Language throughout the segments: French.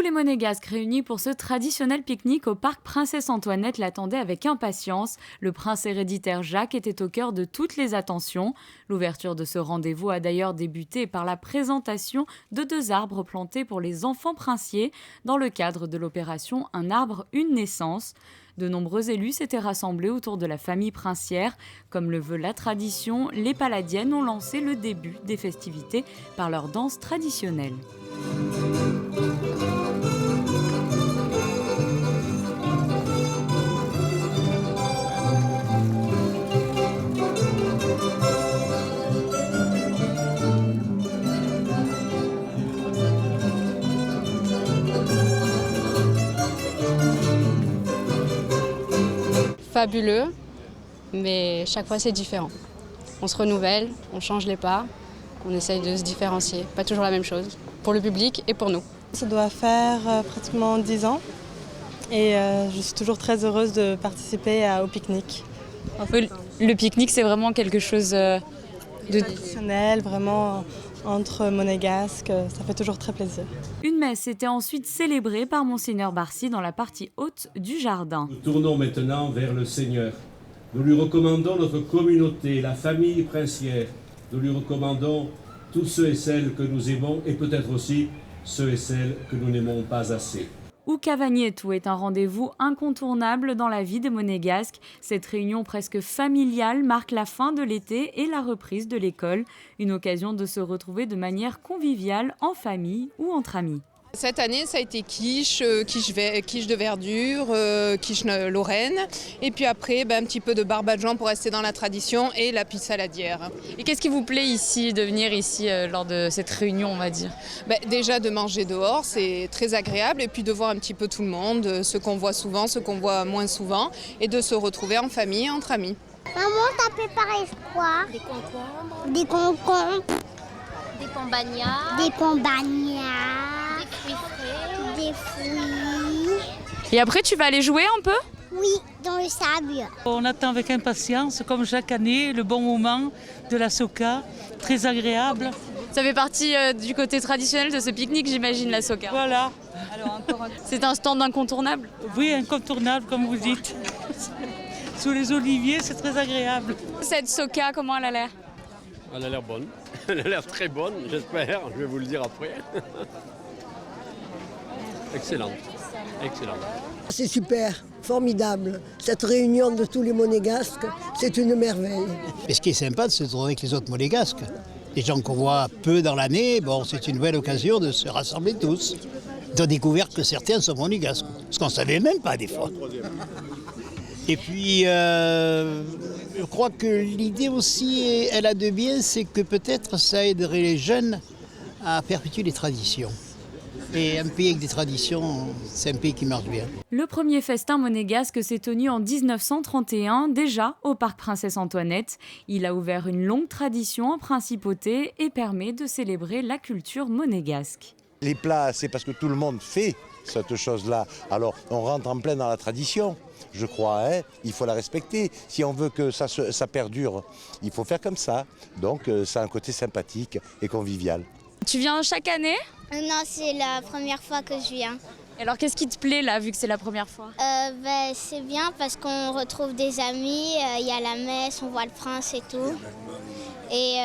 les Monégasques réunis pour ce traditionnel pique-nique au parc Princesse Antoinette l'attendaient avec impatience. Le prince héréditaire Jacques était au cœur de toutes les attentions. L'ouverture de ce rendez-vous a d'ailleurs débuté par la présentation de 2 arbres plantés pour les enfants princiers dans le cadre de l'opération Un arbre, une naissance. De nombreux élus s'étaient rassemblés autour de la famille princière. Comme le veut la tradition, les Palladiennes ont lancé le début des festivités par leur danse traditionnelle. Fabuleux, mais chaque fois c'est différent. On se renouvelle, on change les pas, on essaye de se différencier. Pas toujours la même chose, pour le public et pour nous. Ça doit faire pratiquement 10 ans et je suis toujours très heureuse de participer au pique-nique. Le pique-nique, c'est vraiment quelque chose de Traditionnel, vraiment entre monégasques, ça fait toujours très plaisir. Une messe était ensuite célébrée par Monseigneur Barcy dans la partie haute du jardin. Nous tournons maintenant vers le Seigneur. Nous lui recommandons notre communauté, la famille princière. Nous lui recommandons tous ceux et celles que nous aimons et peut-être aussi ceux et celles que nous n'aimons pas assez. Ukavagnetu est un rendez-vous incontournable dans la vie des Monégasques. Cette réunion presque familiale marque la fin de l'été et la reprise de l'école. Une occasion de se retrouver de manière conviviale, en famille ou entre amis. Cette année, ça a été quiche de verdure, quiche lorraine. Et puis après, un petit peu de barbadjan pour rester dans la tradition et la pisse saladière. Et qu'est-ce qui vous plaît ici, de venir ici lors de cette réunion, on va dire ? Déjà de manger dehors, c'est très agréable. Et puis de voir un petit peu tout le monde, ceux qu'on voit souvent, ceux qu'on voit moins souvent. Et de se retrouver en famille, entre amis. Maman, t'as préparé quoi? Des concombres, Des concombres, des pombagnards, des pombagnards, des fruits frais. des fruits. Et après, tu vas aller jouer un peu ? Oui, dans le sable. On attend avec impatience, comme chaque année, le bon moment de la soca, très agréable. Ça fait partie du côté traditionnel de ce pique-nique, j'imagine, la soca. Voilà. C'est un stand incontournable ? Oui, incontournable, comme vous dites. Sous les oliviers, c'est très agréable. Cette soca, comment elle a l'air ? Elle a l'air bonne. Elle a l'air très bonne, j'espère. Je vais vous le dire après. Excellente. Excellente. C'est super, formidable. Cette réunion de tous les Monégasques, c'est une merveille. Et ce qui est sympa de se trouver avec les autres Monégasques, les gens qu'on voit peu dans l'année, c'est une belle occasion de se rassembler tous. De découvrir que certains sont Monégasques, ce qu'on ne savait même pas des fois. Et puis, je crois que l'idée aussi, elle a de bien, c'est que peut-être ça aiderait les jeunes à perpétuer les traditions. Et un pays avec des traditions, c'est un pays qui marche bien. Le premier festin monégasque s'est tenu en 1931, déjà au parc Princesse Antoinette. Il a ouvert une longue tradition en principauté et permet de célébrer la culture monégasque. Les plats, c'est parce que tout le monde fait cette chose-là. Alors, on rentre en plein dans la tradition, je crois. Il faut la respecter. Si on veut que ça perdure, il faut faire comme ça. Donc, ça a un côté sympathique et convivial. Tu viens chaque année ? Non, c'est la première fois que je viens. Alors, qu'est-ce qui te plaît, là, vu que c'est la première fois ? C'est bien parce qu'on retrouve des amis, il y a la messe, on voit le prince et tout. Et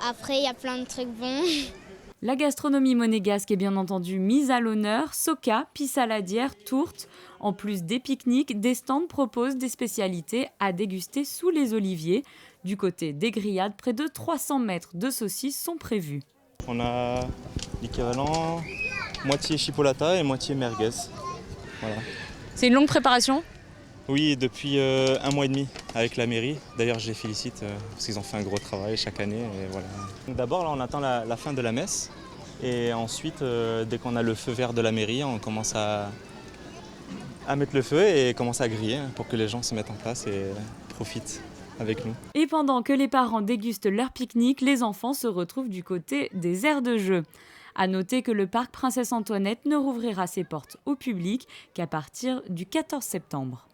après, il y a plein de trucs bons. La gastronomie monégasque est bien entendu mise à l'honneur. Soca, pisse saladière, tourte. En plus des pique-niques, des stands proposent des spécialités à déguster sous les oliviers. Du côté des grillades, près de 300 mètres de saucisses sont prévus. On a l'équivalent moitié chipolata et moitié merguez. Voilà. C'est une longue préparation ? Oui, depuis 1 mois et demi avec la mairie. D'ailleurs, je les félicite parce qu'ils ont fait un gros travail chaque année. Et voilà. D'abord, là, on attend la fin de la messe. Et ensuite, dès qu'on a le feu vert de la mairie, on commence à mettre le feu et commencer à griller pour que les gens se mettent en place et profitent avec nous. Et pendant que les parents dégustent leur pique-nique, les enfants se retrouvent du côté des aires de jeu. À noter que le parc Princesse Antoinette ne rouvrira ses portes au public qu'à partir du 14 septembre.